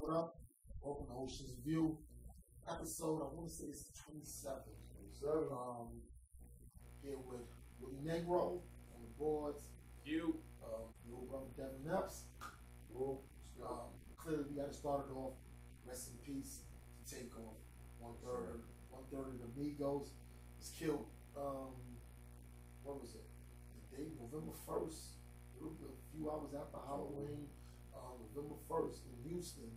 What up? Welcome to Oshin's View. Episode, I want to say it's 27. Here with Willie Negro on the boards. You. Your brother Devin Epps. Clearly, we got to start it off. Rest in peace to Takeoff. One third of the Migos was killed. What was it? The day, November 1st. A few hours after Halloween. November 1st in Houston.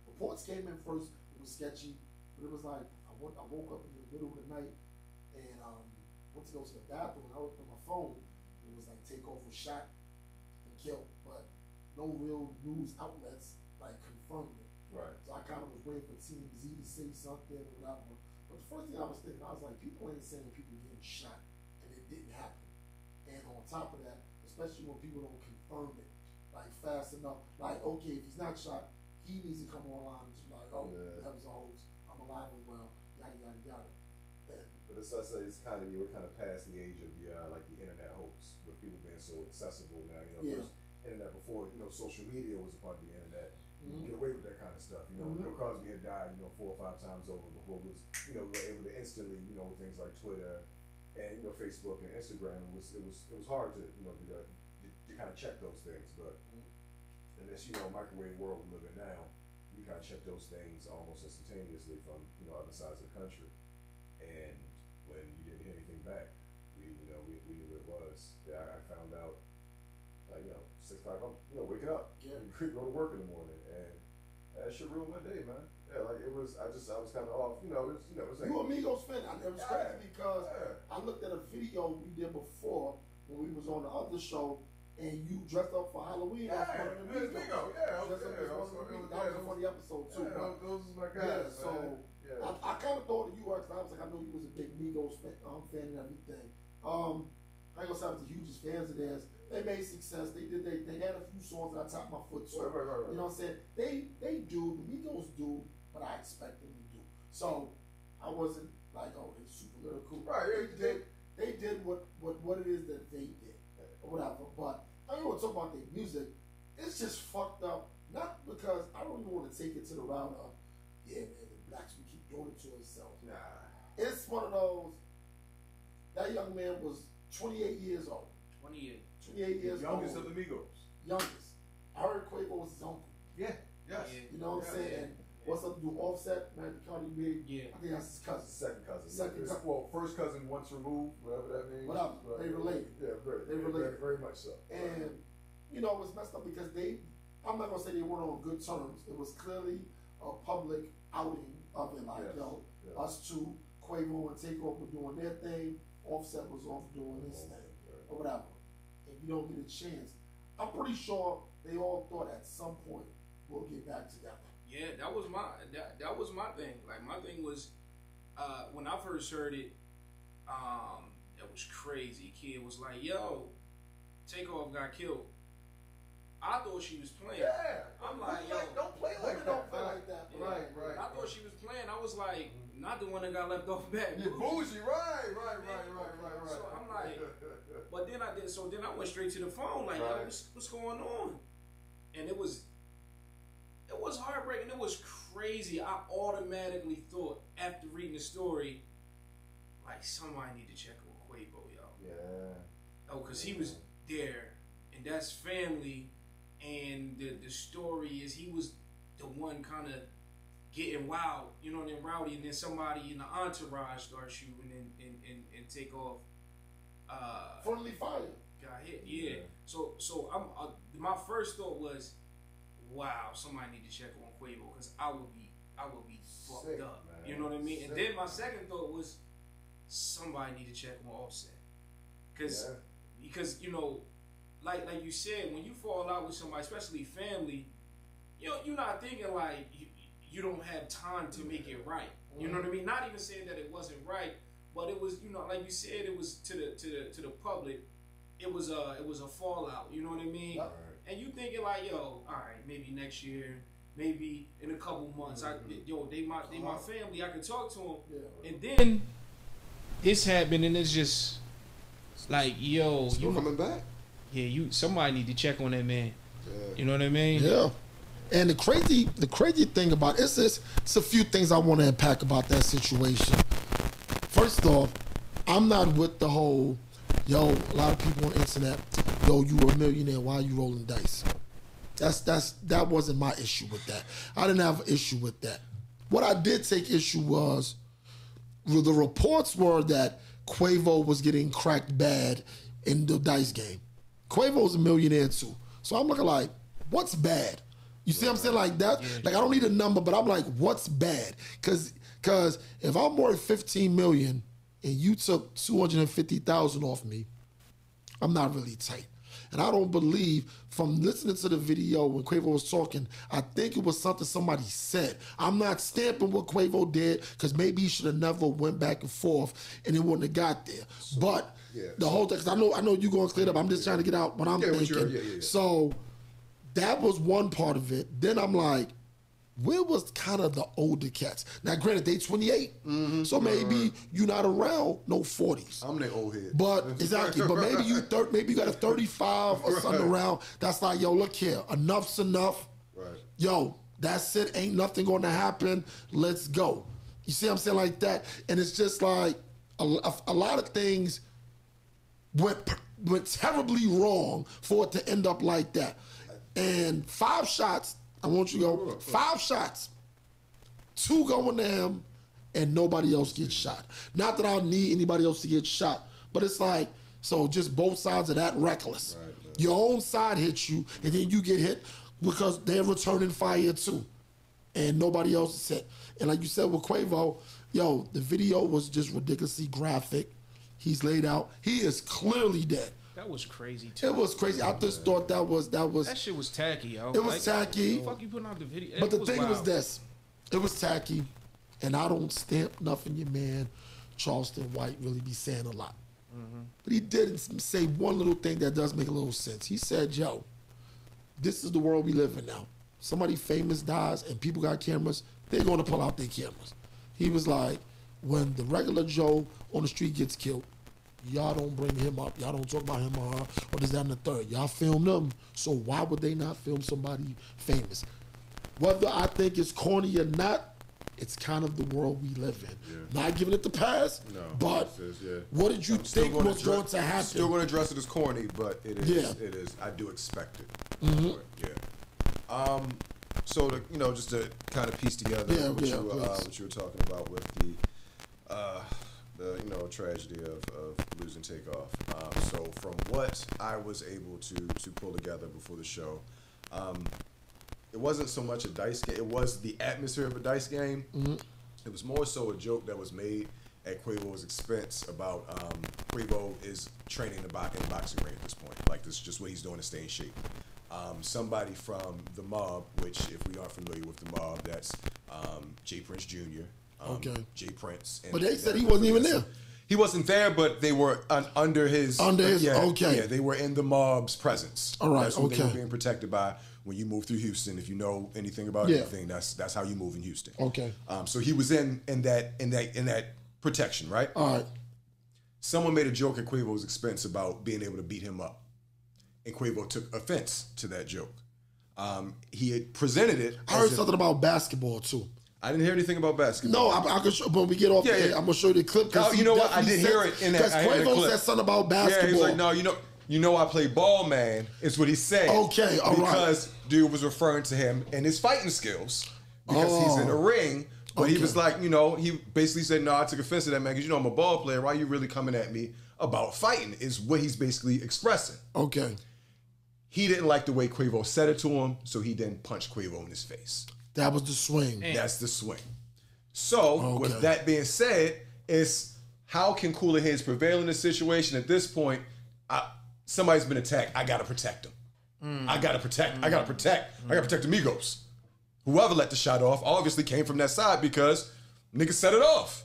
Reports came in first. It was sketchy, but it was like I woke up in the middle of the night and went to go to the bathroom. And I looked at my phone. It was like Takeoff was shot and killed, but no real news outlets like confirmed it. Right. So I kind of was waiting for TMZ to say something or whatever. But the first thing I was thinking, I was like, people ain't saying people getting shot, and it didn't happen. And on top of that, especially when people don't confirm it like fast enough, like okay, if he's not shot, he needs to come online and just like, oh, that was a hoax. I'm alive and well, yada yada yada. But it's I say it's kind of we're kind of past the age of the like the internet hoax, with people being so accessible now. First internet before social media was a part of the internet. You can get away with that kind of stuff. Bill Cosby had died 4 or 5 times over before it was we were able to instantly with things like Twitter and Facebook and Instagram. It was hard to to kind of check those things, but in this microwave world we live in now, you kind of check those things almost instantaneously from other sides of the country. And when you didn't hear anything back, we knew what it was. Yeah, I found out 6 o'clock. I'm waking up, go to work in the morning, and that shit ruined my day, man. Yeah, like it was. I was kind of off. It was like You a Migos fan? It was crazy because I looked at a video we did before when we was on the other show. And you dressed up for Halloween. That was a funny episode too. Those was my guys. I kind of thought of you because I was like, I know you was a big Migos fan and everything. I guess I was the hugest fans of theirs. They made success. They had a few songs that I tapped my foot to. Right. You know what I'm saying? They do. The Migos do what I expect them to do. So I wasn't like, oh, they're super lyrical. Right. They did what it is that they did. Or whatever, but I don't want to talk about their music. It's just fucked up. Not because I don't even want to take it to the route of, man, the blacks, we keep doing it to ourselves. Nah. It's one of those. That young man was 28 years old. 28 years old. Youngest of the Migos. Youngest. I heard Quavo was his uncle. Yeah. Yes. You know what I'm saying? What's up to do Offset, man? Cardi B. Yeah. I think that's his cousin. Second cousin. Well, first cousin once removed, whatever that means. Whatever. They related. Yeah, they related. Very much so. And, it was messed up because I'm not going to say they weren't on good terms. It was clearly a public outing of it. Like, us two, Quavo and Takeoff were doing their thing. Offset was off doing his thing. Or whatever. And you don't get a chance. I'm pretty sure they all thought at some point we'll get back together. Yeah, that was my thing. Like my thing was when I first heard it, that was crazy. Kid was like, "Yo, Takeoff got killed." I thought she was playing. Yeah, I'm like, "Yo, don't play like that." Don't play like that. Yeah. Right. I thought she was playing. I was like, not the one that got left off back. You bougie, right. So I'm like, but then I did. So then I went straight to the phone. Like, yo, what's going on? And it was heartbreaking. It was crazy. I automatically thought after reading the story, like somebody need to check on Quavo, yo. Yeah. Oh, because he was there, and that's family. And the story is he was the one kind of getting wild, and rowdy, and then somebody in the entourage started shooting and Takeoff. Friendly fire. Got hit. Yeah. So my first thought was, wow, somebody need to check on Quavo because I would be fucked up. Man. You know what I mean? And then my second thought was, somebody need to check on Offset because like you said, when you fall out with somebody, especially family, you're not thinking like you don't have time to make it right. You know what I mean? Not even saying that it wasn't right, but it was like you said, it was to the public. It was a fallout. You know what I mean? Yep. And you thinking like, yo, all right, maybe next year, maybe in a couple months, they my family, I can talk to them. Yeah. And then this happened, and it's just like, yo, Still coming back. Yeah, somebody need to check on that man. Yeah. You know what I mean? Yeah. And the crazy thing about it's a few things I want to unpack about that situation. First off, I'm not with the whole, yo, a lot of people on the internet, yo, you were a millionaire, why are you rolling dice? That wasn't my issue with that. I didn't have an issue with that. What I did take issue was, the reports were that Quavo was getting cracked bad in the dice game. Quavo's a millionaire too. So I'm looking like, what's bad? You see what I'm saying? Like that, like I don't need a number, but I'm like, what's bad? Cause if I'm worth 15 million and you took 250,000 off me, I'm not really tight. And I don't believe, from listening to the video when Quavo was talking, I think it was something somebody said. I'm not stamping what Quavo did, because maybe he should have never went back and forth and it wouldn't have got there. So, but the whole thing, because I know you're going to clear it up. I'm just trying to get out what I'm thinking. So that was one part of it. Then I'm like, where was kind of the older cats? Now, granted, they 28, so maybe you're not around no 40s. I'm the old head. But exactly, but maybe you got a 35 or something around. That's like, yo, look here, enough's enough. Right. Yo, that's it. Ain't nothing going to happen. Let's go. You see what I'm saying, like that? And it's just like a lot of things went terribly wrong for it to end up like that. And 5 shots. I want you to go 5 shots, 2 going to him, and nobody else gets shot. Not that I need anybody else to get shot, but it's like, so just both sides are that reckless. Right. Your own side hits you, and then you get hit because they're returning fire too, and nobody else is hit. And like you said with Quavo, yo, the video was just ridiculously graphic. He's laid out. He is clearly dead. That was crazy too. It was crazy. I just thought that was. That shit was tacky, yo. It was tacky. What the fuck you putting out the video? But the thing was this. It was tacky, and I don't stamp nothing your man Charleston White really be saying a lot. But he did say one little thing that does make a little sense. He said, yo, this is the world we live in now. Somebody famous dies and people got cameras, they're going to pull out their cameras. He was like, when the regular Joe on the street gets killed, y'all don't bring him up. Y'all don't talk about him or her or this, that, and the third. Y'all film them. So why would they not film somebody famous? Whether I think it's corny or not, it's kind of the world we live in. Yeah. Not giving it the pass, but what did you think was going to happen? Still going to address it as corny, but it is. It is. I do expect it. So to, just to kind of piece together what you were talking about with the tragedy of losing Takeoff. So from what I was able to pull together before the show, it wasn't so much a dice game. It was the atmosphere of a dice game. It was more so a joke that was made at Quavo's expense about Quavo is training in boxing ring at this point. Like, this is just what he's doing to stay in shape. Somebody from the mob, which if we aren't familiar with the mob, that's Jay Prince Jr., Jay Prince. But they said he wasn't even there. He wasn't there, but they were under his. Yeah, they were in the mob's presence. All right, that's what they were being protected by when you move through Houston. If you know anything about anything, that's how you move in Houston. Okay. So he was in that protection, right? All right. Someone made a joke at Quavo's expense about being able to beat him up, and Quavo took offense to that joke. He had presented it. I heard something about basketball too. I didn't hear anything about basketball. No, I can show, when we get off there, I'm gonna show you the clip. You know what? I did hear it in that. Because Quavo said something about basketball. Yeah, he's like, no, you know, I play ball, man. Is what he said. Okay, all right. Because dude was referring to him and his fighting skills because he's in the ring. But he was like, he basically said, no, I took offense to that, man, because I'm a ball player. Why are you really coming at me about fighting? Is what he's basically expressing. Okay. He didn't like the way Quavo said it to him, so he then punched Quavo in his face. That was the swing. That's the swing. So, with that being said, it's how can cooler heads prevail in this situation? At this point, somebody's been attacked. I gotta protect them. I gotta protect the Migos. Whoever let the shot off obviously came from that side because niggas set it off.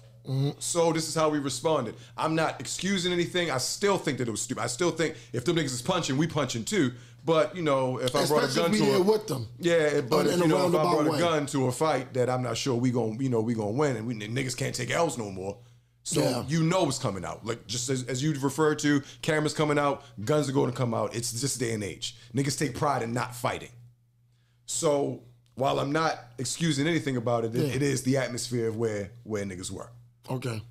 So this is how we responded. I'm not excusing anything. I still think that it was stupid. I still think if them niggas is punching, we punching too. But if I brought a gun to it with them, but if I brought a gun to a fight that I'm not sure we gonna win, and niggas can't take L's no more. So what's coming out. Like just as you referred to, cameras coming out, guns are going to come out. It's this day and age. Niggas take pride in not fighting. So while I'm not excusing anything about it, it is the atmosphere of where niggas were. Okay.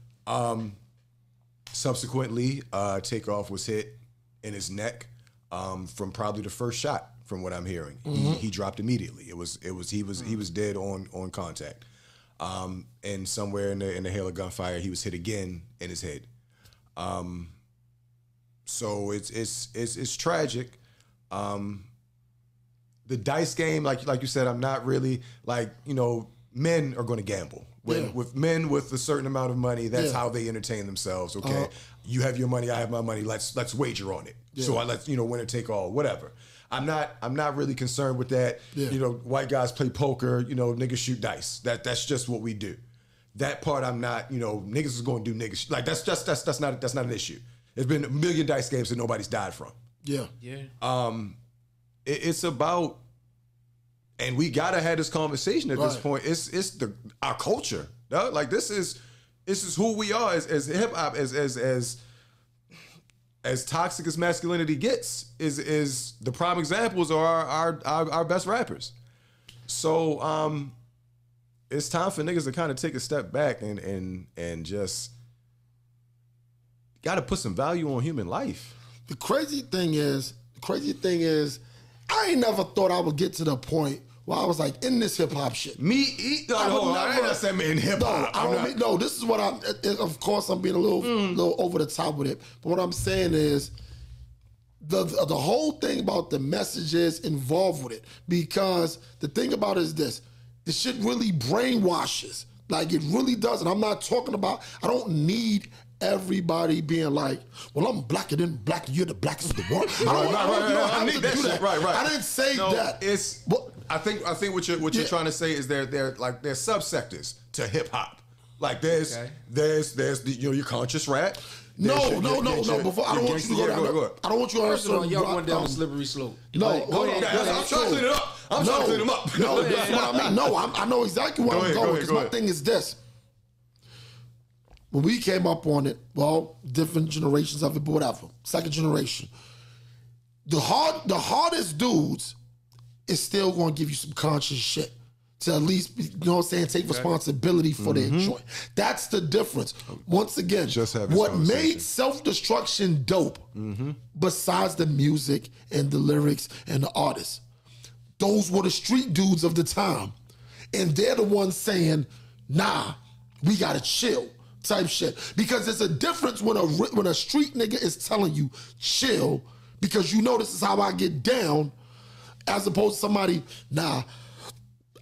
Subsequently, Takeoff was hit in his neck from probably the first shot. From what I'm hearing, he dropped immediately. He was dead on contact. And somewhere in the hail of gunfire, he was hit again in his head. So it's tragic. The dice game, like you said, I'm not really men are going to gamble. With men with a certain amount of money, that's how they entertain themselves. Okay, you have your money, I have my money. Let's wager on it. Yeah. So let's winner take all, whatever. I'm not really concerned with that. Yeah. White guys play poker. Niggas shoot dice. That's just what we do. That part I'm not. Niggas is going to do niggas like that's not an issue. There's been a million dice games that nobody's died from. Yeah. It's about, and we gotta have this conversation at this point. It's our culture. Like this is who we are as hip hop, as toxic as masculinity gets, is the prime examples are our best rappers. So it's time for niggas to kind of take a step back and just gotta put some value on human life. The crazy thing is, I ain't never thought I would get to the point where I was like in this hip hop shit. I ain't said me in hip hop. No, this is what I'm. Of course, I'm being a little over the top with it. But what I'm saying is, the whole thing about the messages involved with it. Because the thing about it is this: shit really brainwashes. Like it really does. And I'm not talking about. I don't need everybody being like, well, I'm blacker than black. You're the blackest of the world. I don't need that shit. Right. I didn't say that. I think what you're trying to say is they're subsectors to hip hop. Like there's your conscious rap. No. Before I don't want you to go down. I don't want you to. First of all, y'all going down a slippery slope. No, go ahead. I'm trying to clean it up. I'm trying to clean them up. No, that's what I mean. No, I know exactly where I'm going. Because my thing is this. When we came up on it, well, different generations of it, but whatever. Second generation. The hardest dudes is still going to give you some conscious shit to at least, take responsibility for their joint. That's the difference. Once again, what made self-destruction dope, besides the music and the lyrics and the artists, those were the street dudes of the time. And they're the ones saying, nah, we got to chill type shit. Because there's a difference when a street nigga is telling you chill because this is how I get down, as opposed to somebody, nah,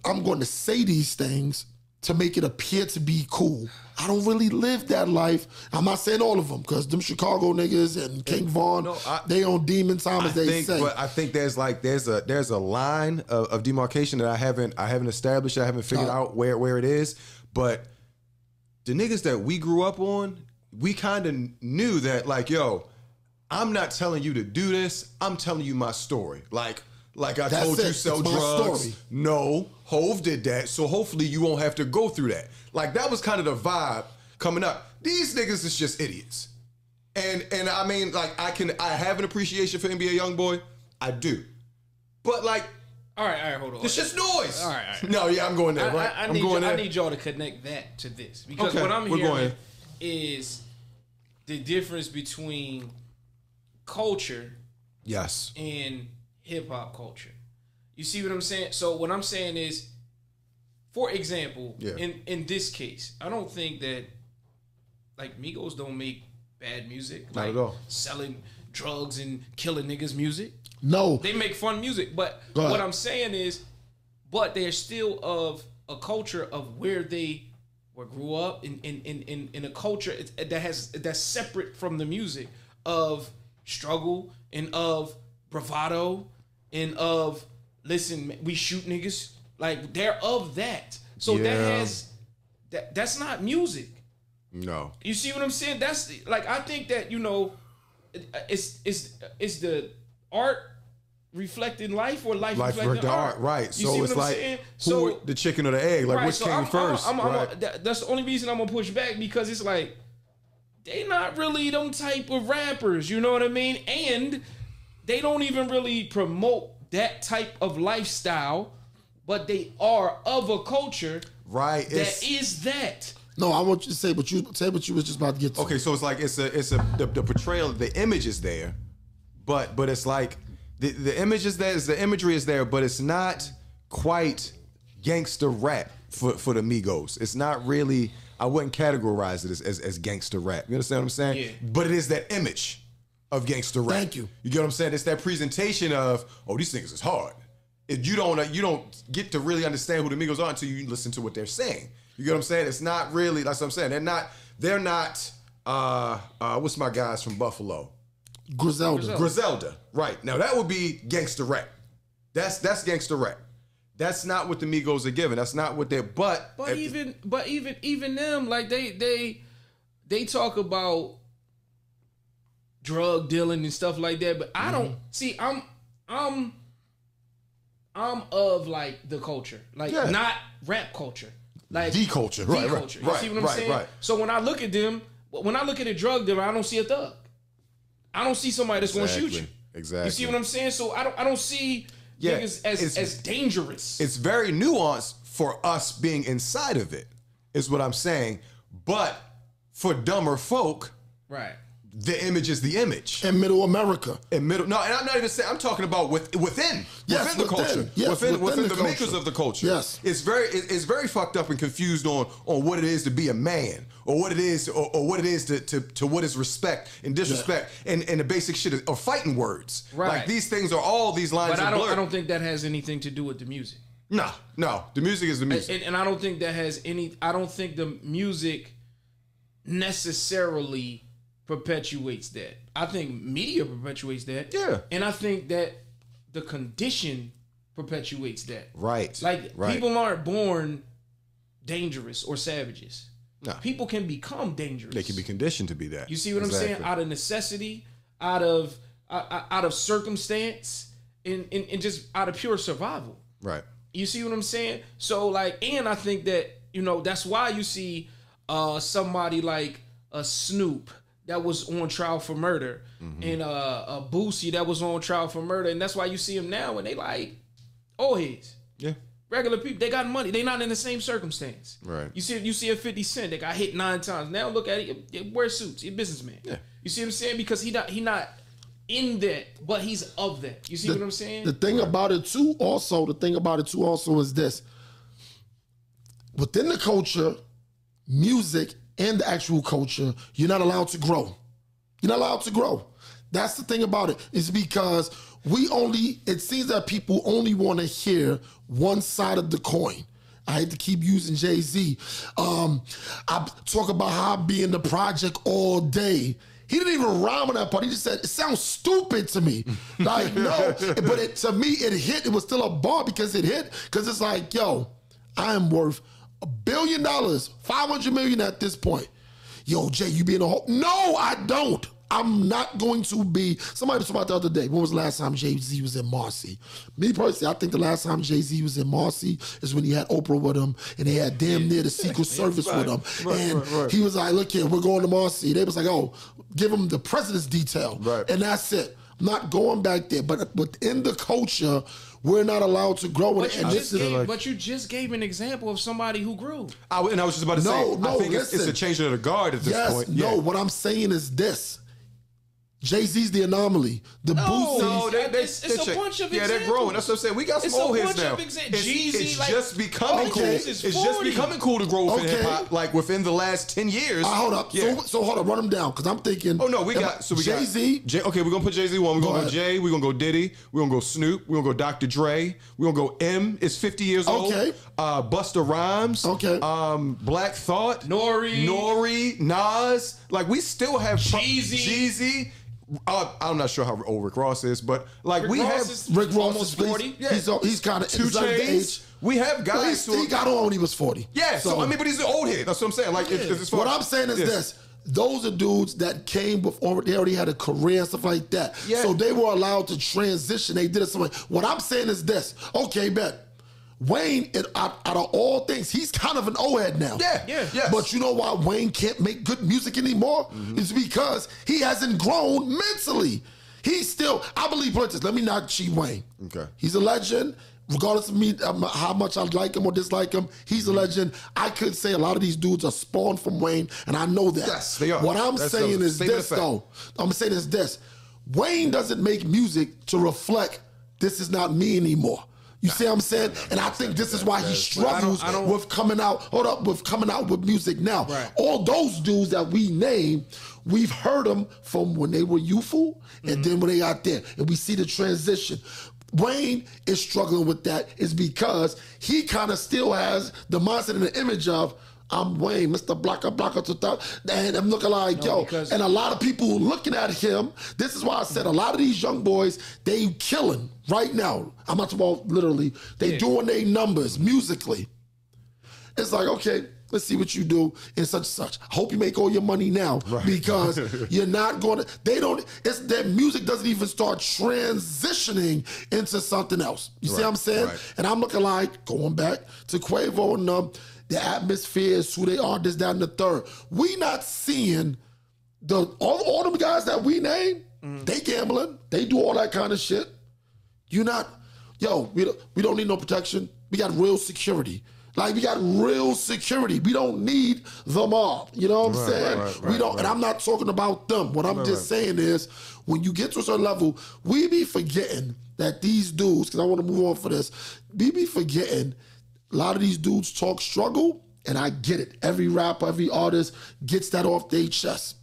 I'm going to say these things to make it appear to be cool. I don't really live that life. I'm not saying all of them, because them Chicago niggas and King Von, they on demon time, as they say. But I think there's a line of demarcation that I haven't established. I haven't figured out where it is. But the niggas that we grew up on, we kind of knew that, like, yo, I'm not telling you to do this. I'm telling you my story. Like I told you, sell drugs. No, Hove did that, so hopefully you won't have to go through that. Like, that was kind of the vibe coming up. These niggas is just idiots. And I mean, like, I have an appreciation for NBA Youngboy. I do. But, like, all right, hold on. This shit's noise. All right. No, yeah, I'm going there, right? I need y'all to connect that to this. Because what I'm hearing is the difference between culture and hip-hop culture. You see what I'm saying? So what I'm saying is, for example, in this case, I don't think that, like, Migos don't make bad music. Not at all. Selling drugs and killing niggas music. No. They make fun music. But what I'm saying is, but they're still of a culture of where they grew up in a culture that's separate from the music of struggle and of bravado and of, listen, we shoot niggas. Like, they're of that. So that's not music. No. You see what I'm saying? That's, like, I think that, it's the art reflecting life, or life reflecting art. Right. So it's like, the chicken or the egg? Like, which came first? That's the only reason I'm going to push back, because it's like, they not really them type of rappers, you know what I mean? And they don't even really promote that type of lifestyle but they are of a culture right. that is that. No, I want you to say what you was just about to get to. Okay, so it's like the portrayal, the image is there, but it's like the image is there, the imagery is there, but it's not quite gangster rap for the Migos. It's not really. I wouldn't categorize it as gangster rap. You understand what I'm saying? Yeah. But it is that image of gangster rap. Thank you. You get what I'm saying? It's that presentation of, oh, these niggas is hard. You don't get to really understand who the Migos are until you listen to what they're saying. You get what I'm saying? It's not really, that's what I'm saying. They're not, what's my guys from Buffalo? Griselda. Right. Now that would be gangster rap. That's gangster rap. That's not what the Migos are giving. That's not what they're, but even them, like they talk about drug dealing and stuff like that, but I don't see, I'm of like the culture, like not rap culture. Like the culture, right? Culture. You see what I'm saying? Right. So when I look at them, when I look at a drug dealer, I don't see a thug. I don't see somebody that's going to shoot you. Exactly. You see what I'm saying? So I don't see niggas as dangerous. It's very nuanced for us being inside of it, is what I'm saying. But for dumber folk, right? The image is the image. In middle America. No, and I'm not even saying, I'm talking about within the culture. Yes, within the makers of the culture. Yes. It's very fucked up and confused on what it is to be a man, or what it is, or what it is to what is respect and disrespect, and the basic shit of fighting words. Right. Like these things are all these lines but are blurred. I don't think that has anything to do with the music. No. The music is the music. And I don't think that has I don't think the music necessarily perpetuates that. I think media perpetuates that. Yeah. And I think that the condition perpetuates that. Right. Like people aren't born dangerous or savages. No. People can become dangerous. They can be conditioned to be that. You see what I'm saying? Out of necessity, out of circumstance, and just out of pure survival. Right. You see what I'm saying? So like, and I think that, that's why you see somebody like a Snoop that was on trial for murder, and a Boosie that was on trial for murder, and that's why you see him now and they like old heads. Yeah. Regular people, they got money. They not in the same circumstance. Right. You see a 50 Cent that got hit 9 times. Now look at it. He wears suits. He's a businessman. Yeah. You see what I'm saying? Because he not in that, but he's of that. You see what I'm saying? The thing about it too also is this. Within the culture, music and the actual culture, you're not allowed to grow. You're not allowed to grow. That's the thing about it. It's because it seems that people only want to hear one side of the coin. I hate to keep using Jay-Z. I talk about how I be in the project all day. He didn't even rhyme on that part. He just said, it sounds stupid to me. Like, no. But to me, it hit. It was still a bar because it hit. Because it's like, yo, I am worth $1 billion, $500 million at this point. Yo, Jay, you be in a hole? No, I don't. I'm not going to be. Somebody was talking about the other day. When was the last time Jay-Z was in Marcy? Me personally, I think the last time Jay-Z was in Marcy is when he had Oprah with him and they had damn near the Secret Service with him. And he was like, look here, we're going to Marcy. They was like, oh, give him the president's detail. Right. And that's it. I'm not going back there. But within the culture, we're not allowed to grow. But you just gave an example of somebody who grew. I was just about to say, I think it's a change of the guard at this point. No, what I'm saying is this. Jay-Z's the anomaly. The Boosie. It's a bunch of examples. Yeah, they're growing. That's what I'm saying. We got some old heads now. It's just becoming cool. It's just becoming cool to grow within hip hop. Like within the last 10 years. Hold up. Yeah. So hold up. Run them down because I'm thinking. Oh no, we got Jay-Z. Okay, we're gonna put Jay-Z one. We're gonna go Jay. We're gonna go Diddy. We're gonna go Snoop. We're gonna go Dr. Dre. We're gonna go M. It's 50 years old. Okay. Busta Rhymes. Okay. Black Thought. Nori. Nas. Like we still have Jeezy. I'm not sure how old Rick Ross is, but like Rick Ross is 40. Yeah. He's kind of 2 Chainz. We have guys he got on when he was 40. Yeah, so I mean, but he's an old head. That's what I'm saying. Like, what I'm saying is this. Those are dudes that came before, they already had a career and stuff like that. Yeah. So they were allowed to transition. They did it somewhere. What I'm saying is this. Okay, bet. Wayne, out of all things, he's kind of an old head now. Yeah. But you know why Wayne can't make good music anymore? It's because he hasn't grown mentally. He's still, I believe, let me not cheat Wayne. Okay. He's a legend. regardless of me, how much I like him or dislike him, he's a legend. I could say a lot of these dudes are spawned from Wayne, and I know that. Yes, they are. What I'm saying is this, though. I'm saying is this. Wayne doesn't make music to reflect, this is not me anymore. You see what I'm saying? And I think this is why he struggles with coming out, with music now. Right. All those dudes that we name, we've heard them from when they were youthful and then when they out there. And we see the transition. Wayne is struggling with that is because he kind of still has the mindset and the image of, I'm Wayne, Mr. Blocker, and I'm looking like, and a lot of people looking at him, this is why I said a lot of these young boys, they killing right now. I'm not talking about literally, they doing their numbers musically. It's like, okay, let's see what you do in such and such. I hope you make all your money now because you're not going to, their music doesn't even start transitioning into something else. You see what I'm saying? Right. And I'm looking like, going back to Quavo and the atmosphere is who they are, this, that, and the third. We not seeing all them guys that we name, they gambling, they do all that kind of shit. We don't need no protection. We got real security. Like, we got real security. We don't need the mob. You know what I'm saying? We don't, and I'm not talking about them. What I'm just saying is, when you get to a certain level, we be forgetting that these dudes, because I want to move on for this, we be forgetting a lot of these dudes talk struggle, and I get it. Every rapper, every artist gets that off their chest.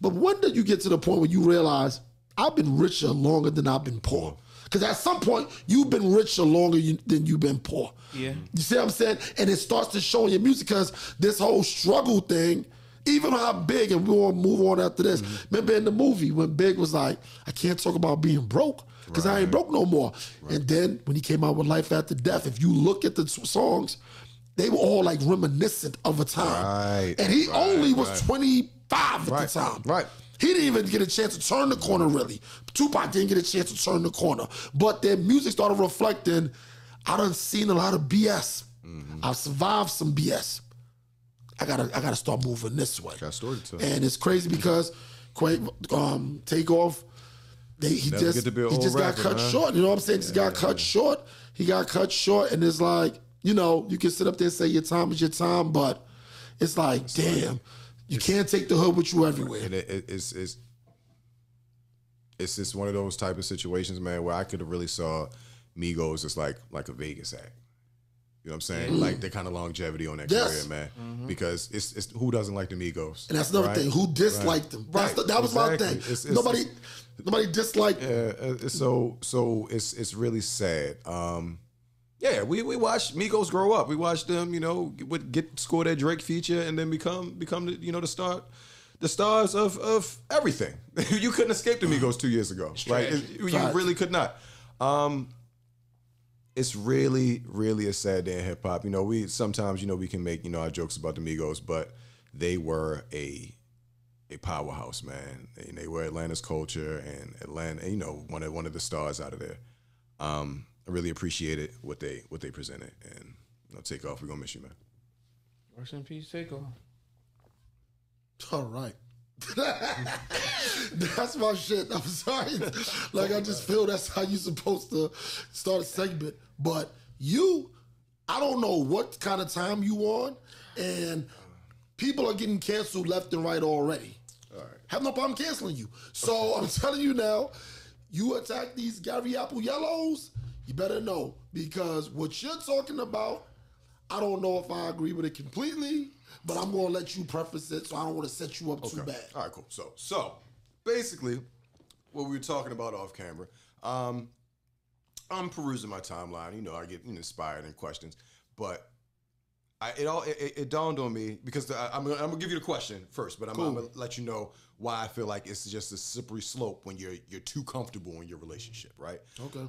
But when did you get to the point where you realize, I've been richer longer than I've been poor? Because at some point, you've been richer longer than you've been poor. Yeah. You see what I'm saying? And it starts to show in your music because this whole struggle thing, even how Big, and we'll move on after this. Remember in the movie when Big was like, I can't talk about being broke because I ain't broke no more. And then when he came out with Life After Death, if you look at the songs, they were all like reminiscent of a time. And he only was 25 at the time. He didn't even get a chance to turn the corner, really. Tupac didn't get a chance to turn the corner. But their music started reflecting, I done seen a lot of BS. I've survived some BS. I gotta start moving this way. Got a story to tell. And it's crazy because Takeoff, he just got cut short. You know what I'm saying? He got cut short. He got cut short, and it's like, you can sit up there and say your time is your time, but it's like, damn, you can't take the hood with you everywhere. And it's just one of those type of situations, man, where I could have really saw Migos as like a Vegas act. You know what I'm saying? Like the kind of longevity on that career, man. Because it's who doesn't like the Migos? And that's another thing. Who disliked them? That was my thing. Nobody disliked. Yeah. So it's really sad. We watched Migos grow up. We watched them, score that Drake feature and then become the stars of everything. You couldn't escape the Migos 2 years ago. Like you really could not. It's really, really a sad day in hip hop. We sometimes, we can make, our jokes about the Migos, but they were a powerhouse, man. And they were Atlanta's culture and Atlanta, one of the stars out of there. I really appreciated what they presented. And Takeoff, we're gonna miss you, man. Rest in peace, Takeoff. All right. That's my shit. I'm sorry. Like, I just feel that's how you're supposed to start a segment. But I don't know what kind of time you on, and people are getting canceled left and right already. All right. Have no problem canceling you. So I'm telling you now, you attack these Gary Apple Yellows, you better know, because what you're talking about, I don't know if I agree with it completely, but I'm going to let you preface it, so I don't want to set you up too bad. All right, cool. So basically, what we were talking about off camera, I'm perusing my timeline. I get inspired and questions, but it dawned on me because I'm gonna give you the question first, but I'm gonna let you know why I feel like it's just a slippery slope when you're too comfortable in your relationship, right? Okay.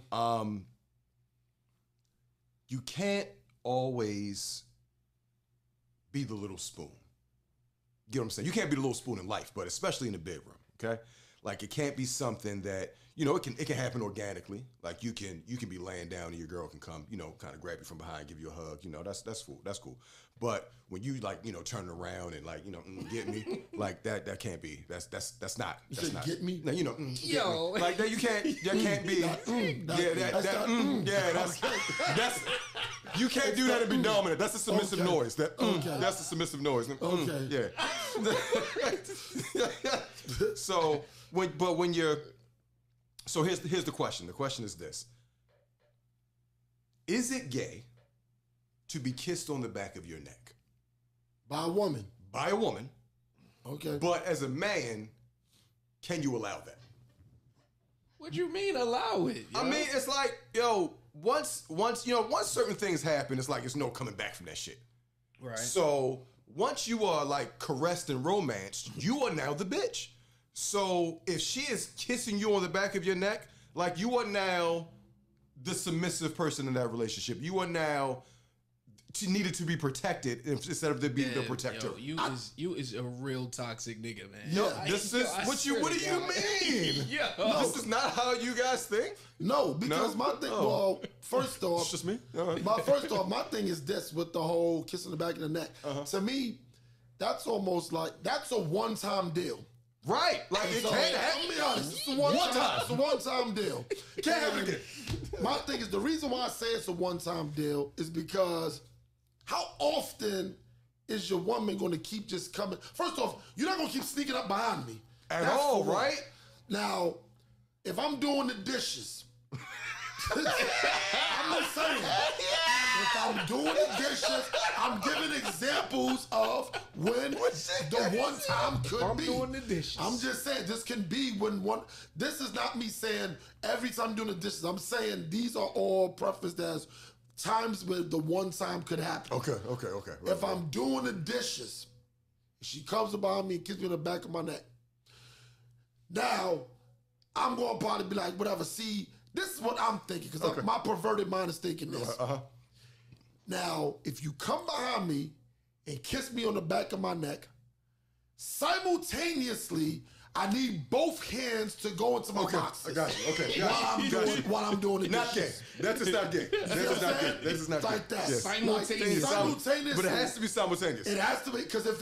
You can't always be the little spoon. You get what I'm saying? You can't be the little spoon in life, but especially in the bedroom, okay? Like it can't be something that, you know, it can happen organically. Like you can be laying down and your girl can come, you know, kind of grab you from behind, give you a hug. You know, that's cool. That's cool. But when you like, you know, turn around and like, you know, get me, like that can't be. That's not. Get me. No, you know, Yo, like that. That can't be. That's you can't do that and be dominant. That's a submissive noise. That's a submissive noise. Yeah. So here's the question. The question is this: is it gay to be kissed on the back of your neck by a woman? By a woman. Okay. But as a man, can you allow that? What you mean allow it? Yo? I mean, it's like, once certain things happen, it's like it's no coming back from that shit. Right. So once you are like caressed and romanced, you are now the bitch. So if she is kissing you on the back of your neck, like you are now the submissive person in that relationship. You are now needed to be protected instead of being the protector. Yo, you is a real toxic nigga, man. What do you mean? This is not how you guys think? No, because my thing, well, first off, it's just me. My thing is this with the whole kiss on the back of the neck. To me, that's almost like, that's a one-time deal. Right. Like it can't happen. I'll be honest, it's a one-time deal. Can't happen again. My thing is, the reason why I say it's a one-time deal is because how often is your woman going to keep just coming? First off, you're not going to keep sneaking up behind me. At all, right? Now, if I'm doing the dishes, I'm just saying, if I'm doing the dishes, I'm giving examples of when the one time could be. I'm doing the dishes. I'm just saying, this can be when one, this is not me saying every time I'm doing the dishes. I'm saying these are all prefaced as times where the one time could happen. Okay. Right, if I'm doing the dishes, she comes about me and kisses me on the back of my neck. Now, I'm going to probably be like, whatever, see, this is what I'm thinking, because my perverted mind is thinking this. Now, if you come behind me and kiss me on the back of my neck, simultaneously, I need both hands to go into my boxes. I got you. Okay. While I'm doing it. Not gay. That's just not gay. That is not gay. Like that. Yes. Simultaneously. But it has to be simultaneous. It has to be, because if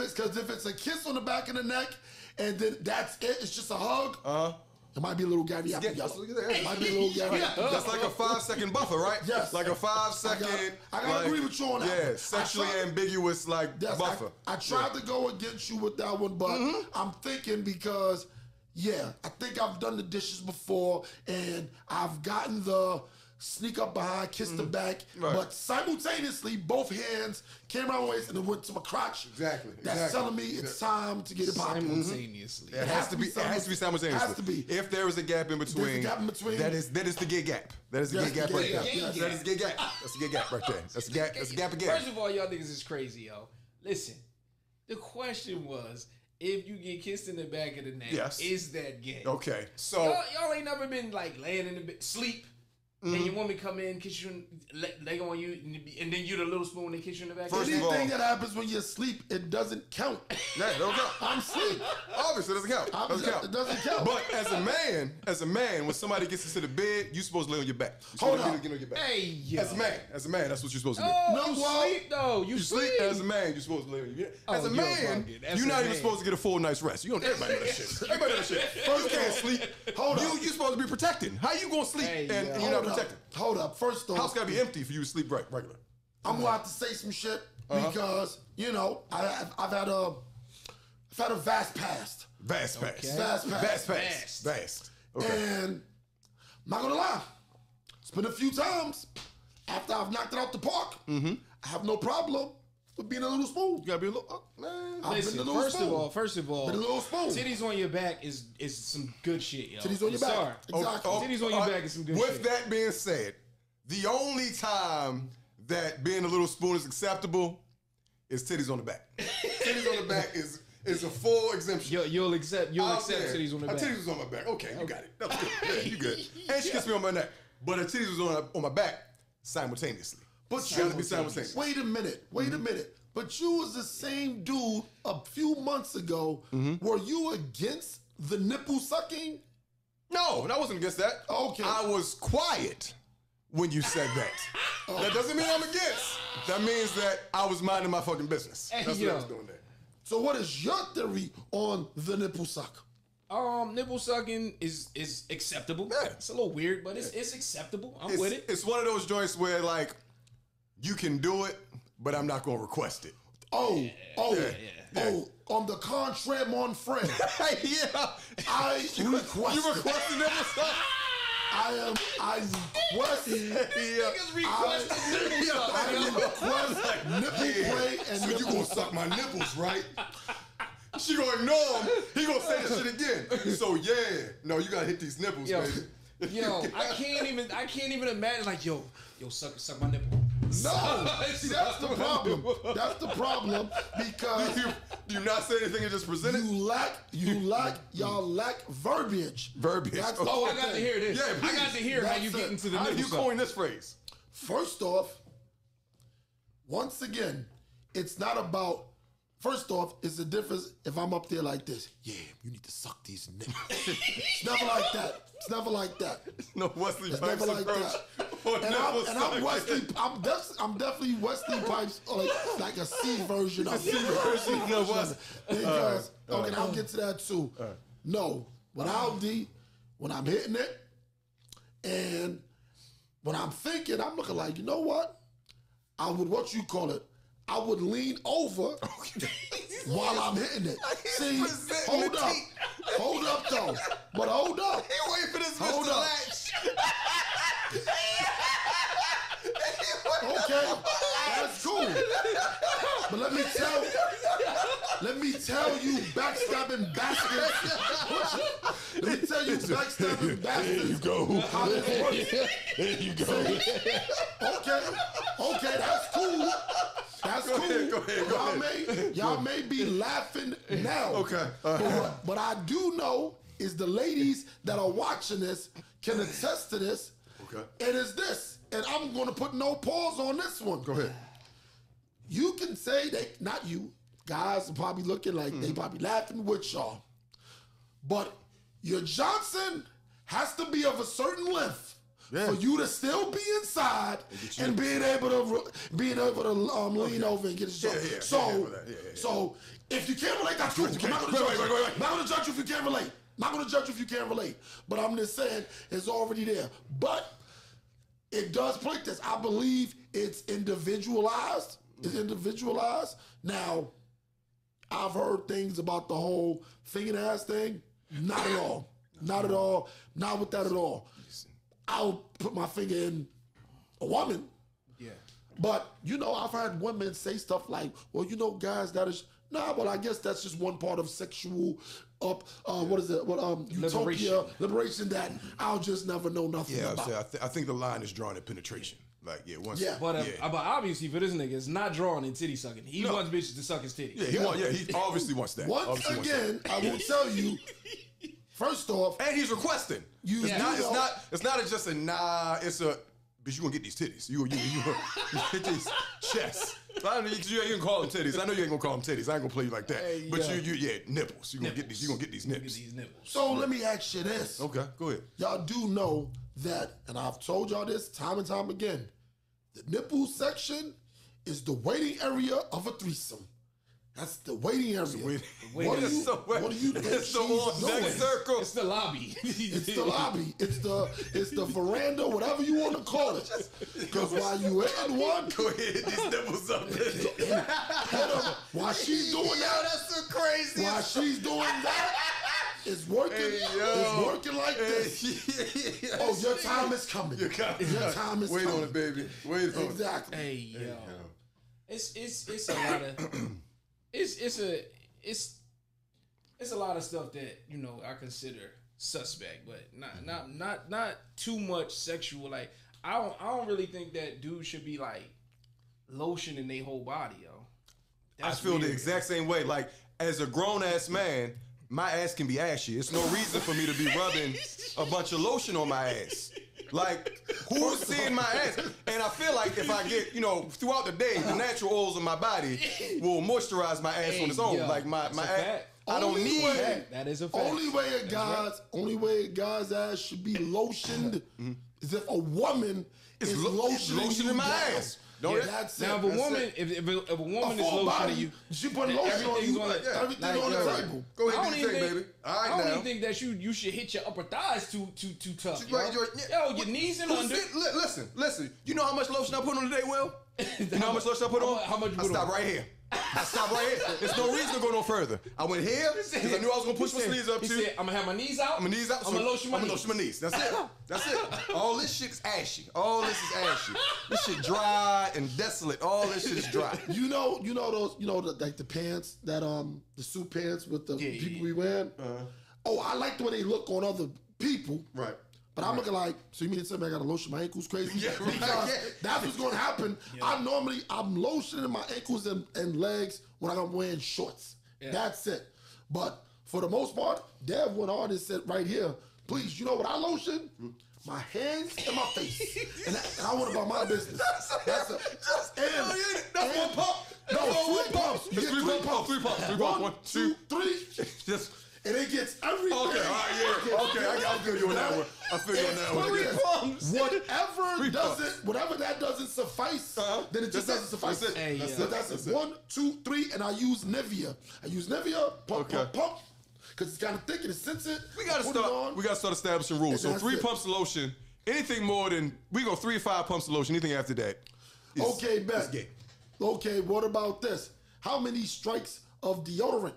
it's a kiss on the back of the neck, and then that's it, it's just a hug. It might be a little gabby apple. It might be a little gabby apple. That's like a 5-second buffer, right? Yes. Like a 5-second. I gotta agree with you on that. Yeah, sexually ambiguous buffer. I tried to go against you with that one, but I'm thinking because, I think I've done the dishes before, and I've gotten the sneak up behind, kiss the back, but simultaneously, both hands came around my waist and it went to my crotch. Exactly. That's telling me it's time to get it popping. Simultaneously. It has to be simultaneously. It has to be. If there is a gap in between, that is the gay gap. That is the gay gap right there. That is the gay gap. That's the gay gap right there. That's the gap again. First of all, y'all niggas is crazy, yo. Listen, the question was, if you get kissed in the back of the neck, is that gay? Okay, so y'all ain't never been like laying in the bed, sleep. And your woman come in, kiss you, leg on you, and then you the little spoon and kiss you in the back. Anything that happens when you sleep, it doesn't count. Yeah, it don't count. I'm asleep. Obviously, it doesn't count. It doesn't count. But as a man, when somebody gets into the bed, you supposed to lay on your back. Hold on. Get on your back. Hey, yo. As a man, that's what you're supposed to do. Oh, you sleep though. You sleep as a man. You're supposed to lay on your back. As a man, you're not even supposed to get a full night's rest. You don't. Everybody know that shit. Everybody know that shit. First, you can't sleep. Hold on. You supposed to be protecting. How you gonna sleep and you're not protecting? Hold up. First off, house gotta be empty for you to sleep regular. I'm gonna have to say some shit because I've had a vast past. Vast past. Okay. Vast. Okay. And I'm not gonna lie, it's been a few times after I've knocked it out the park. I have no problem with being a little spoon. You gotta be a little man. Listen, first of all, been a little spoon. Titties on your back is some good shit, yo. Titties on your back. Sorry. Exactly. Titties on your back is some good shit. With that being said, the only time that being a little spoon is acceptable is titties on the back. Titties on the back is a full exemption. You'll accept titties on the back. Her titties was on my back. Okay, you got it. That was good. Yeah, you good. And she kissed me on my neck. But her titties was on my back simultaneously. But you gotta be simultaneous. Wait a minute. But you was the same dude a few months ago. Were you against the nipple sucking? No, I wasn't against that. Okay. I was quiet when you said that. That doesn't mean I'm against. That means that I was minding my fucking business. That's what I was doing there. So what is your theory on the nipple suck? Nipple sucking is acceptable. Yeah. It's a little weird, but it's acceptable. I'm with it. It's one of those joints where like you can do it, but I'm not gonna request it. On the contraire, mon frère. Yeah. I request. You requested nipple suck? I request. Niggas request nipple play and So nipple you gonna suck my nipples, right? She gonna ignore him. He gonna say that shit again. So yeah, no, you gotta hit these nipples, baby. Yo, I can't even imagine like yo, suck my nipple. No, see that's the problem. That's the problem because do you not say anything and just present it? y'all lack verbiage. Verbiage. That's all I got to hear this. Yeah, I got to hear how you That's get it. into the How do nipple you suck. coin this phrase? First off, once again, it's not about. First off, it's the difference if I'm up there like this. Yeah, you need to suck these nipples. It's never like that. It's never like that. No Wesley It's Pipes never like approach. that. I'm Wesley. I'm definitely Wesley Pipes, like a C version of because okay, I'll get to that too. No, when I'm hitting it, and when I'm thinking, I'm looking like, you know what? I would I would lean over while I'm hitting it. See, hold up though. But hold up. He waiting for this Hold Mr. up. Latch. Okay, that's cool. But let me tell you, backstabbing bastards. Let me tell you, backstabbing bastards. There you go. How this works. There you go. Okay, that's cool. That's cool. Go ahead. Y'all may be laughing now. Okay. But I do know is the ladies that are watching this can attest to this. Okay. It is this. And I'm going to put no pause on this one. Go ahead. You can say that, not you, guys are probably looking like they probably laughing with y'all. But your Johnson has to be of a certain length for you to still be inside and being able to lean over and get his job. So if you can't relate, that's cool. I'm not going to judge you if you can't relate. Not going to judge you if you can't relate. But I'm just saying it's already there. But it does play this. I believe it's individualized. It's individualized. Now, I've heard things about the whole finger-ass thing. Not at all. Not at all. Not with that at all. I'll put my finger in a woman. Yeah. But, I've had women say stuff like, well, guys, that is... Nah, but I guess that's just one part of sexual utopia, liberation that I'll just never know nothing about. I think the line is drawn at penetration. Like, But obviously for this nigga, it's not drawn in titty sucking. He wants bitches to suck his titty. He obviously wants that. Once again, I will tell you, first off... And he's requesting. It's not just a nah, it's a... Bitch, you gonna get these titties. You get these chests. I know you ain't gonna call them titties. I know you ain't gonna call them titties. I ain't gonna play you like that. But nipples. You gonna get these. You gonna get these nips. So let me ask you this. Okay, go ahead. Y'all do know that, and I've told y'all this time and time again. The nipple section is the waiting area of a threesome. That's the waiting area. What do you think It's the she's doing? circle. It's the lobby. It's the lobby. It's the veranda, whatever you want to call it. Because while you in one, Go ahead, these nipples up there. while she's doing that, that's so crazy. while she's doing that, it's working. It's working like this. Oh, your time is coming. Your time is coming. Wait on it, baby. Wait on it. Exactly. Hey yo. It's a lot of it's a lot of stuff that I consider suspect, but not too much sexual. Like I don't really think that dude should be like lotioning their whole body, yo. I feel the exact same way. Like as a grown ass man, my ass can be ashy. It's no reason for me to be rubbing a bunch of lotion on my ass. Like, who's seeing my ass? And I feel like if I get, throughout the day, the natural oils of my body will moisturize my ass on its own. Yo, like my ass. I don't need that is a fact. Only way a guy's ass should be lotioned is if a woman is lotioning my ass. That's now, it. if a woman, if a woman is lotioning you, she put lotion on you. Everything on the table. Go ahead, do your thing, baby. All right, I don't now. even think that you should hit your upper thighs too tough. Right, your knees and under. Listen. You know how much lotion I put on today, Will? You know how much lotion I put on? How much you I put stopped on? right here. I stopped right here. There's no reason to go no further. I went here because I knew I was gonna push my sleeves up He too. said, I'm gonna have my knees out. I'm gonna lotion my knees. That's it. That's it. All this shit's ashy. All this is ashy. This shit dry and desolate. All this shit is dry. You know those, like the pants that the suit pants with the people we wearing. Oh, I like the way they look on other people. Right. But I'm looking like, so you mean to tell me I gotta lotion my ankles crazy? Yeah, right. Because that's what's gonna happen. Yeah. I'm lotioning my ankles and legs when I'm wearing shorts. Yeah. That's it. But for the most part, Dev went hard and said right here, please, you know what I lotion? My hands and my face. and I want about my business. That's one pump. No, 3 pumps. You get 3 pumps. 3 pumps. 1, 2, 3. Just. And it gets everything. Okay, all right, yeah. Okay, I feel you on that one. I feel you on that one. 3 pumps. Whatever that doesn't suffice, then it just doesn't suffice. That's it. But that's it. 1, 2, 3, and I use Nivea. Pump, because it's kind of thick and it's sensitive. We gotta start establishing rules. So 3 pumps of lotion. Anything more than we go 3 or 5 pumps of lotion. Anything after that. Okay, bet. Okay, what about this? How many strikes of deodorant?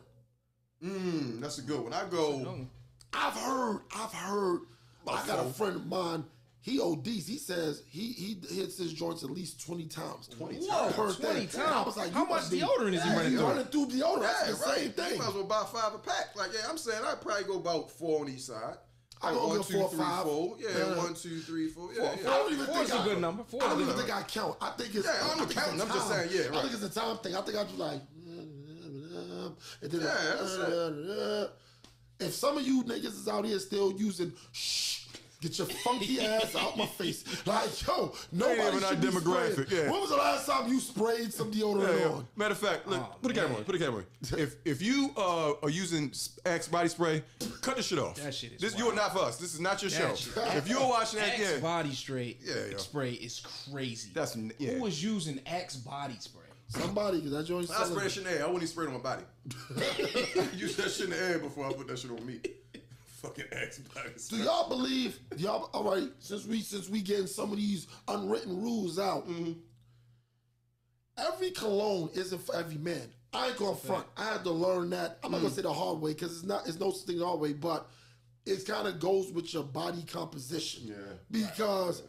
That's a good one. I've heard. I got a friend of mine. He ODs. He says he hits his joints at least 20 times. 20 times. I was like, how much deodorant is he running through? Running through deodorant. That's the same thing. You might as well buy 5 a pack. Like, I'm saying I'd probably go about 4 on each side. I go 1, 2, 3, 4. Yeah, 1, 2, 3, 4. Yeah. I don't even think it's a good number. I don't even think I count. I think it's. Yeah, I'm not counting. I'm just saying. Yeah, right. I think it's a time thing. I think I just like. And then that's it. If some of you niggas is out here still using get your funky ass out my face. Like, yo, nobody should be demographic. spraying. When was the last time you sprayed some deodorant on? Matter of fact, look, put a camera on. If you are using Axe body spray, cut this shit off. That shit is this you are not for us. This is not your show. If you're watching that, Axe body spray is crazy. Who was using Axe body spray? Somebody, because that joint. I spray that shit in the air. I wouldn't even spray it on my body. Use that shit in the air before I put that shit on me. Fucking Axe body spray. Do y'all believe? All right. Since we getting some of these unwritten rules out, every cologne isn't for every man. I ain't gonna front. I had to learn that. I'm not gonna say the hard way because it's no such thing the hard way, but it kind of goes with your body composition. Yeah. Because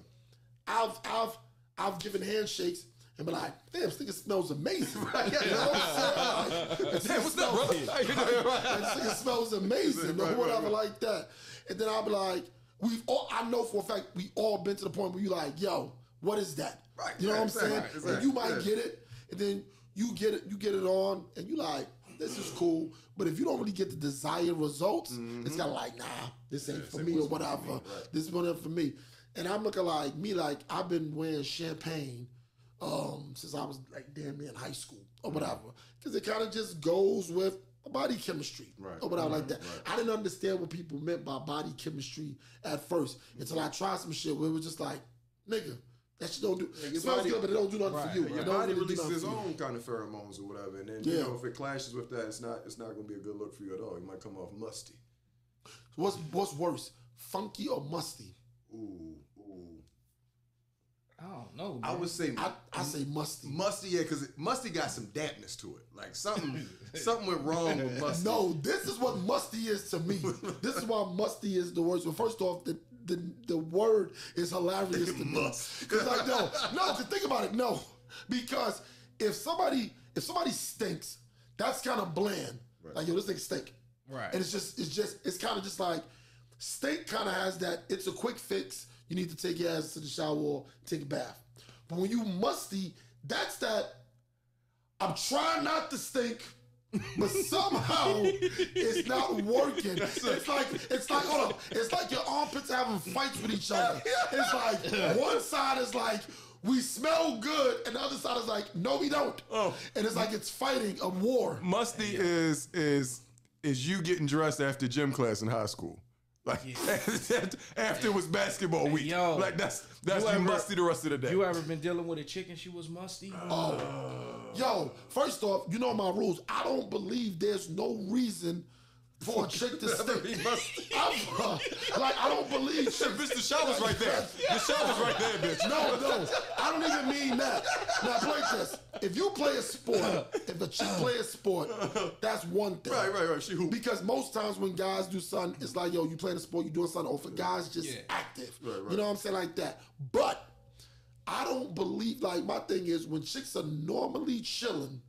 I've given handshakes. And be like, damn, this nigga smells amazing. Right? You know what I'm saying? Damn, what's up, brother? This nigga smells amazing, or whatever like that. And then I'll be like, I know for a fact we all been to the point where you like, yo, what is that? Right. You know what I'm saying? Right. And you might get it, and then you get it on, and you like, this is cool. But if you don't really get the desired results, it's kind of like, nah, this ain't for me or whatever. Right. This wasn't for me. And I'm looking like me, like I've been wearing champagne since I was like damn near in high school or whatever, because it kind of just goes with body chemistry or whatever like that. Right. I didn't understand what people meant by body chemistry at first until I tried some shit where it was just like, nigga, that shit don't do. It smells good, but it don't do nothing for you. Your body releases its own kind of pheromones or whatever, and then you know if it clashes with that, it's not going to be a good look for you at all. You might come off musty. So what's worse, funky or musty? Ooh. I don't know. Man. I would say I say musty. Musty, yeah, because musty got some dampness to it. Like something went wrong with musty. No, this is what musty is to me. This is why musty is the worst. Well, first off, the word is hilarious to me. Because like no, think about it. No, because if somebody stinks, that's kind of bland. Right. Like yo, this thing stink. Right. And it's kind of just like stink kind of has that. It's a quick fix. You need to take your ass to the shower or take a bath. But when you musty, that's that I'm trying not to stink, but somehow it's not working. It's like hold on. It's like your armpits are having fights with each other. It's like one side is like, we smell good, and the other side is like, no, we don't. Oh. And it's like it's fighting a war. Musty is is you getting dressed after gym class in high school. Like after it was basketball week. Yo, like that's you musty the rest of the day. You ever been dealing with a chick and she was musty? Yo, first off, you know my rules. I don't believe there's no reason for a chick to stink. I don't believe shit. Bitch, the shower's right there. The shower's right there, bitch. No, I don't even mean that. Now, play this. If you play a sport, if a chick play a sport, that's one thing. Right. She hoop. Because most times when guys do something, it's like, yo, you playing a sport, you doing something. Or for guys, just active. Right. You know what I'm saying? Like that. But I don't believe, like, my thing is when chicks are normally chilling,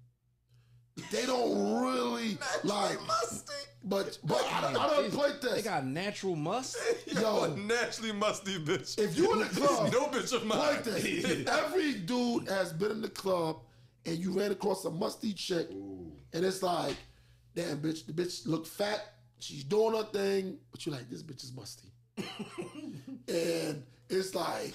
they don't really like musty. But I don't play this. They got natural must. Yo, naturally musty bitch. If you in the club, no bitch of mine. Play this. Every dude has been in the club and you ran across a musty chick, and it's like, damn bitch, the bitch look fat, she's doing her thing, but you're like, this bitch is musty. And it's like,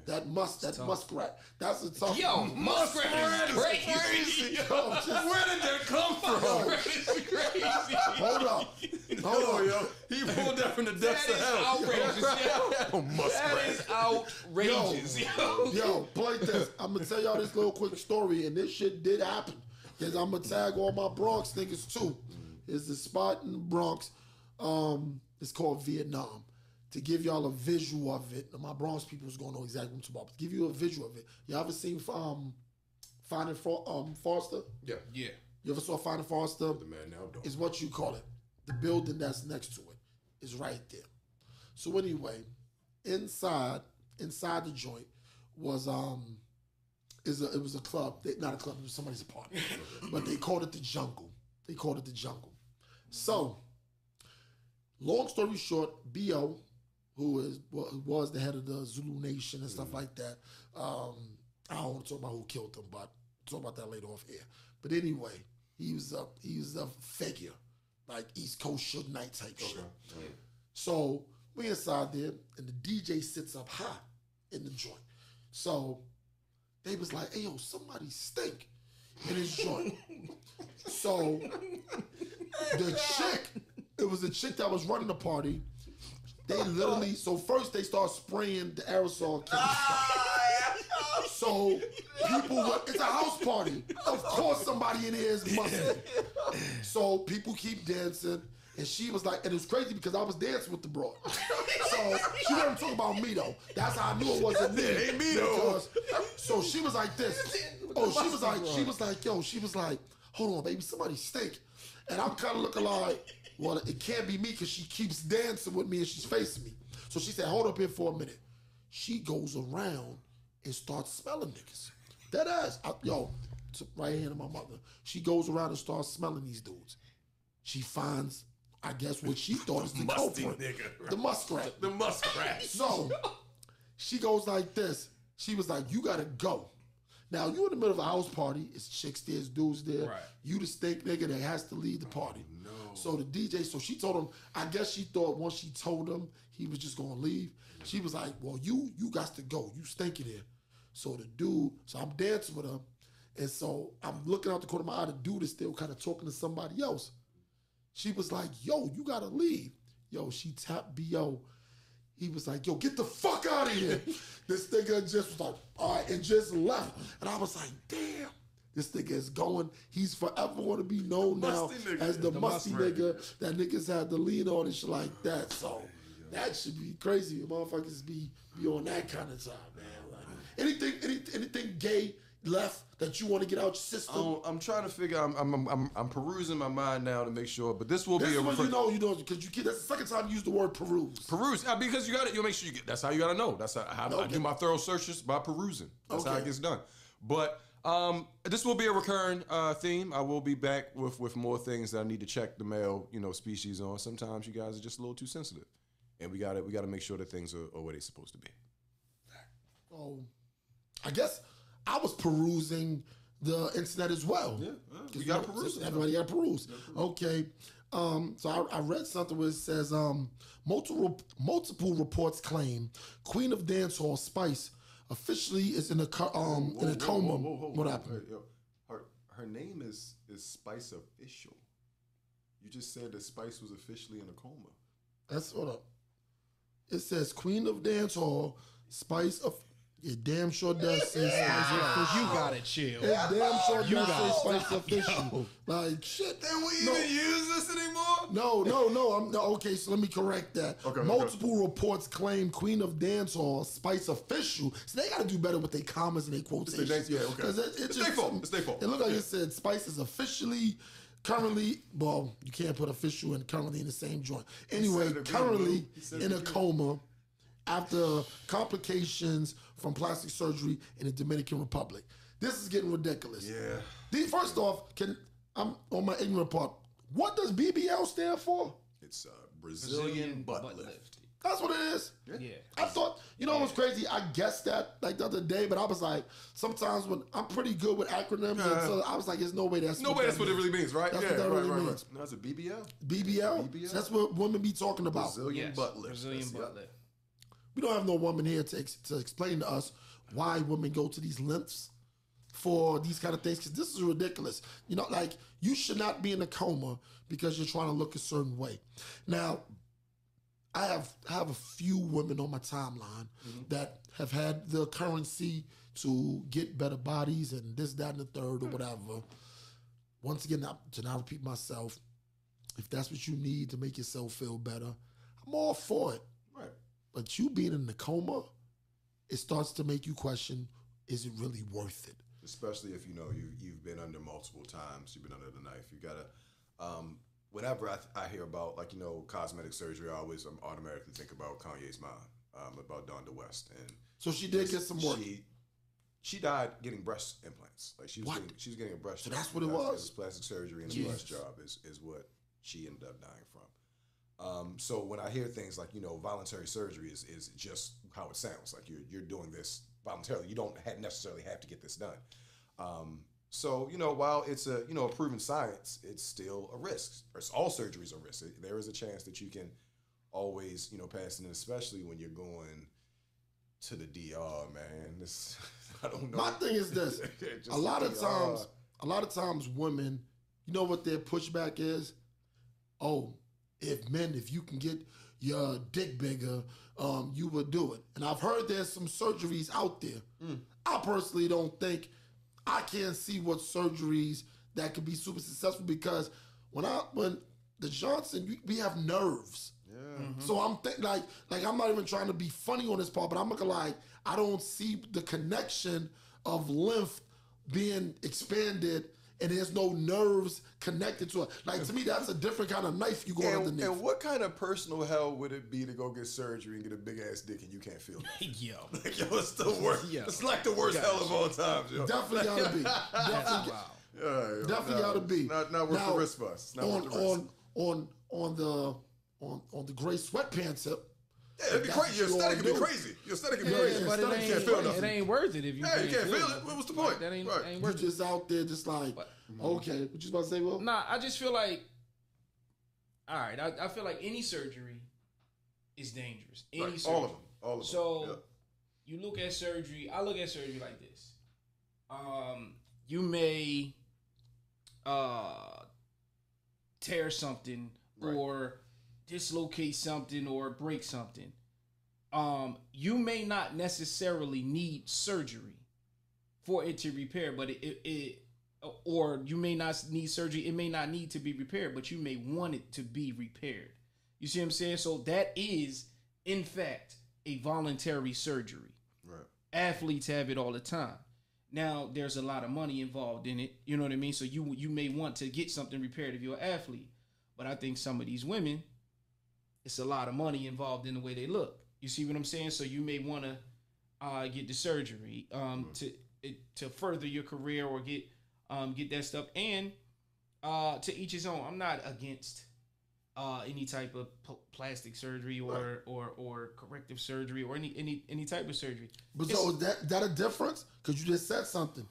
that muskrat. That's a tough. Yo, muskrat is crazy. Yo, where did that come from? It's crazy. Hold up. Yo. He pulled that from the depths of hell. That is outrageous. Yo, play this. I'm gonna tell y'all this little quick story, and this shit did happen. Cause I'm gonna tag all my Bronx niggas too. It's the spot in the Bronx. It's called Vietnam. To give y'all a visual of it, my Bronx people is gonna know exactly what I'm talking about. To give you a visual of it, y'all ever seen Finding Forrester? Yeah. You ever saw Finding Forrester? The man now don't. Is what you call it. The building that's next to it is right there. So anyway, inside the joint was it was a club. Not a club. It was somebody's apartment, but they called it the Jungle. So, long story short, B.O., who was the head of the Zulu Nation and stuff like that. I don't want to talk about who killed him, but I'll talk about that later off air. But anyway, he was a figure, like East Coast Suge Knight type shit. Yeah. So we inside there, and the DJ sits up high in the joint. So they was like, hey, yo, somebody stink in his joint. So the chick, it was the chick that was running the party. They literally, so first they start spraying the aerosol can. So people, it's a house party. Of course somebody in here is musty. So people keep dancing. And she was like, and it's crazy because I was dancing with the broad. So she wasn't talking about me though. That's how I knew it wasn't me. It ain't me though. So she was like this. Oh, she was like, hold on, baby, somebody stink. And I'm kind of looking like, well, it can't be me because she keeps dancing with me and she's facing me. So she said, hold up here for a minute. She goes around and starts smelling niggas. That ass, right hand of my mother. She goes around and starts smelling these dudes. She finds, I guess, what she thought is the culprit. Nigga. The muskrat. The muskrat. So she goes like this. She was like, you gotta go. Now, you in the middle of a house party. It's chicks there, it's dudes there. Right. You the stink nigga that has to lead the party. No. So the DJ, so she told him, I guess she thought once she told him, he was just gonna leave. She was like, well, you got to go. You stinking here. So the dude, so I'm dancing with him. And so I'm looking out the corner of my eye. The dude is still kind of talking to somebody else. She was like, yo, you gotta leave. Yo, she tapped B.O. He was like, yo, get the fuck out of here. This nigga just was like, all right, and just left. And I was like, damn, this nigga is going. He's forever going to be known now as the musty nigga that niggas had to lean on and shit like that. So that should be crazy. Motherfuckers be on that kind of time, man. Like, anything gay left that you want to get out your system? I'm trying to figure. I'm perusing my mind now to make sure. But this will be a. You know, because that's the second time you use the word peruse. Peruse, because you got it. You make sure you get. That's how you got to know. That's how I do my thorough searches by perusing. That's how it gets done. But this will be a recurring theme. I will be back with more things that I need to check the male species on. Sometimes you guys are just a little too sensitive, and we got to make sure that things are where they're supposed to be. Oh, I guess I was perusing the internet as well. Yeah, you got to peruse. Everybody got to peruse. Okay. So I read something where it says multiple reports claim Queen of Dancehall Spice officially is in a coma. What happened? Her name is Spice Official. You just said that Spice was officially in a coma. That's what up. It says Queen of Dancehall, Spice of. It damn sure does say Spice official. You gotta chill. It damn sure does say Spice official. Yo. Like shit. Then we even use this anymore? No. Okay, so let me correct that. Okay, Multiple reports claim Queen of Dancehall, Spice official. So they got to do better with their commas and their quotations. Yeah, okay. It's their fault. It's their fault. It looked like it said Spice is officially, currently. Well, you can't put official and currently in the same joint. Anyway, currently in a coma after complications from plastic surgery in the Dominican Republic. This is getting ridiculous. Yeah. First off, I'm on my ignorant part. What does BBL stand for? It's Brazilian butt lift. That's what it is. Yeah. I thought, it was crazy. I guessed that like the other day, but I was like, sometimes when I'm pretty good with acronyms, and so I was like, there's no way that's what it really means, right? That's what that really means. No, it's a BBL. BBL? So that's what women be talking about. Brazilian butt lift. Brazilian butt lift. We don't have no woman here to explain to us why women go to these lengths for these kind of things, because this is ridiculous. Like, you should not be in a coma because you're trying to look a certain way. Now, I have a few women on my timeline that have had the currency to get better bodies and this, that, and the third or whatever. Once again, to not repeat myself, if that's what you need to make yourself feel better, I'm all for it. Right. But you being in the coma, it starts to make you question, is it really worth it? Especially if you've been under multiple times, you've been under the knife. You gotta. Whenever I hear about cosmetic surgery, I always automatically think about Kanye's mom, about Donda West, and so she did get some work. She died getting breast implants. Like she was getting a breast. So job. that's what it was. It was plastic surgery and a breast job is what she ended up dying from. So when I hear things like voluntary surgery is just how it sounds. Like you're doing this voluntarily. You don't necessarily have to get this done. So while it's a a proven science, it's still a risk. All surgeries are risks. There is a chance that you can always pass it in, especially when you're going to the DR, man. I don't know. My thing is this: a lot of times, women, what their pushback is? Oh, if you can get your dick bigger, you would do it. And I've heard there's some surgeries out there. I personally don't think. I can't see what surgeries that could be super successful, because when the Johnson, we have nerves. Yeah. So I'm like I'm not even trying to be funny on this part, but I'm looking like I don't see the connection of lymph being expanded and there's no nerves connected to it. Like, to me, that's a different kind of knife you go underneath. And what kind of personal hell would it be to go get surgery and get a big ass dick and you can't feel nothing? Yo, it's the worst. It's like the worst hell of all time. Yo. Definitely gotta be. Definitely gotta be. Not worth the risk for us. On the gray sweatpants hip. Yeah, it'd be crazy. Your aesthetic would be crazy. Your aesthetic would be crazy. But it ain't worth it if you can't feel it. What was the point? That ain't You worth it. just out there just like, okay. What you about to say, Will? Nah, I just feel like, all right, I feel like any surgery is dangerous. Any surgery. All of them. So you look at surgery, I look at surgery like this. You may tear something or dislocate something or break something. You may not necessarily need surgery for it to repair, but or you may not need surgery. It may not need to be repaired, but you may want it to be repaired. You see what I'm saying? So that is, in fact, a voluntary surgery. Right. Athletes have it all the time. Now, there's a lot of money involved in it. You know what I mean? So you may want to get something repaired if you're an athlete. But I think some of these women, it's a lot of money involved in the way they look. You see what I'm saying? So you may want to get the surgery to further your career or get that stuff. And to each his own. I'm not against any type of plastic surgery or corrective surgery or any type of surgery. But so is that a difference? Because you just said something.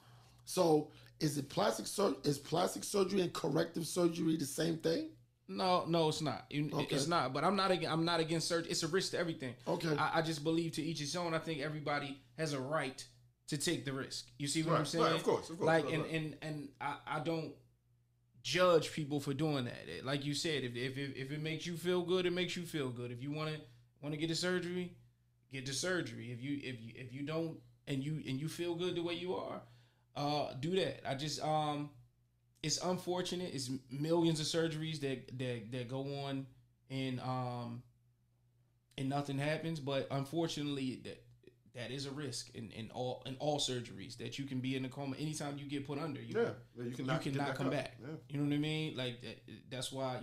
So is plastic surgery and corrective surgery the same thing? No, it's not. Okay. It's not. But I'm not against surgery. It's a risk to everything. Okay. I just believe to each his own. I think everybody has a right to take the risk. You see what I'm saying? Right, of course. Like, and I don't judge people for doing that. Like you said, if it makes you feel good, it makes you feel good. If you want to get the surgery, get the surgery. If you don't and you feel good the way you are, do that. I just it's unfortunate. It's millions of surgeries that go on and nothing happens. But unfortunately, that is a risk in all surgeries, that you can be in a coma anytime you get put under. You cannot come back. Yeah. You know what I mean? Like that's why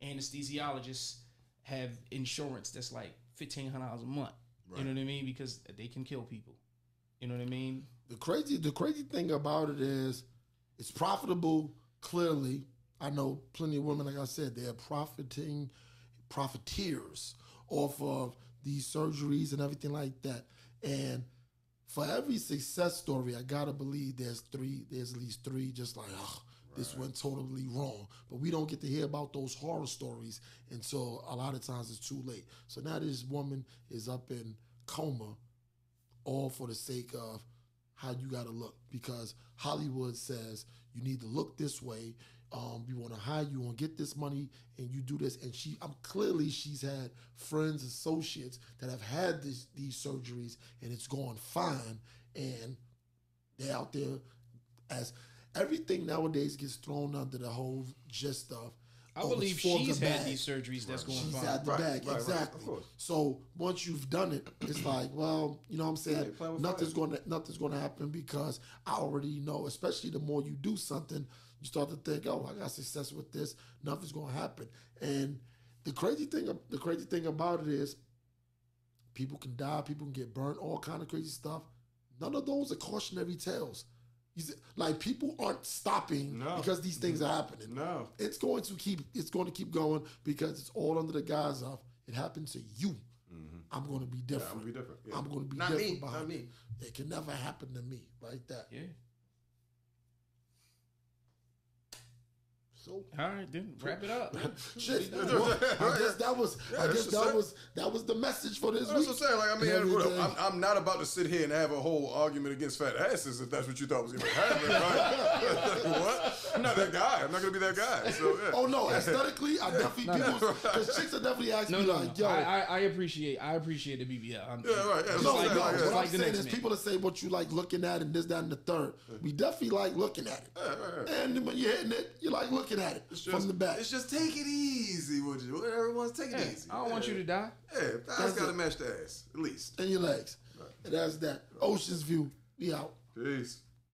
anesthesiologists have insurance that's like $1,500 a month. Right. You know what I mean? Because they can kill people. You know what I mean? The crazy thing about it is it's profitable. Clearly, I know plenty of women. Like I said, they're profiteers off of these surgeries and everything like that. And for every success story, I gotta believe there's at least three just like, this went totally wrong. But we don't get to hear about those horror stories until a lot of times it's too late. So now this woman is up in coma, all for the sake of how you gotta look, because Hollywood says you need to look this way. We want to hire you, want to get this money, and you do this. And clearly she's had friends, associates that have had these surgeries, and it's going fine. And they're out there as everything nowadays gets thrown under the whole gist of. I believe she's had these surgeries that's going fine. She's had the bag, exactly. Right, so once you've done it, it's like, well, you know what I'm saying? Nothing's going to happen, because I already know, especially the more you do something, you start to think, oh, I got success with this, nothing's going to happen. And the crazy thing about it is people can die, people can get burned, all kind of crazy stuff. None of those are cautionary tales. Like, people aren't stopping because these things are happening. No, it's going to keep going, because it's all under the guise of it happened to you. Mm-hmm. I'm going to be different. I'm going to be different. Yeah. I'm going to be different. Not me. It can never happen to me like that. Yeah. So, all right, then wrap it up. Shit, I guess that was the message for this week. That's what I'm saying. Like, I mean, I'm not about to sit here and have a whole argument against fat asses if that's what you thought was going to happen. Right? What? I'm not that guy. I'm not going to be that guy. So, yeah. Oh no, aesthetically, I definitely because chicks are definitely asking me like, yo, I appreciate the BBL. Yeah, right. Yeah, what I'm saying is people that say what you like looking at and this, that, and the third. We definitely like looking at it, and when you're hitting it, you like looking at it from the back. It's just take it easy, would you? Everyone's take it easy. I don't want you to die. Yeah, thighs got to match the ass, at least. And your legs. Right. And that's that. Ocean's View. We out. Peace.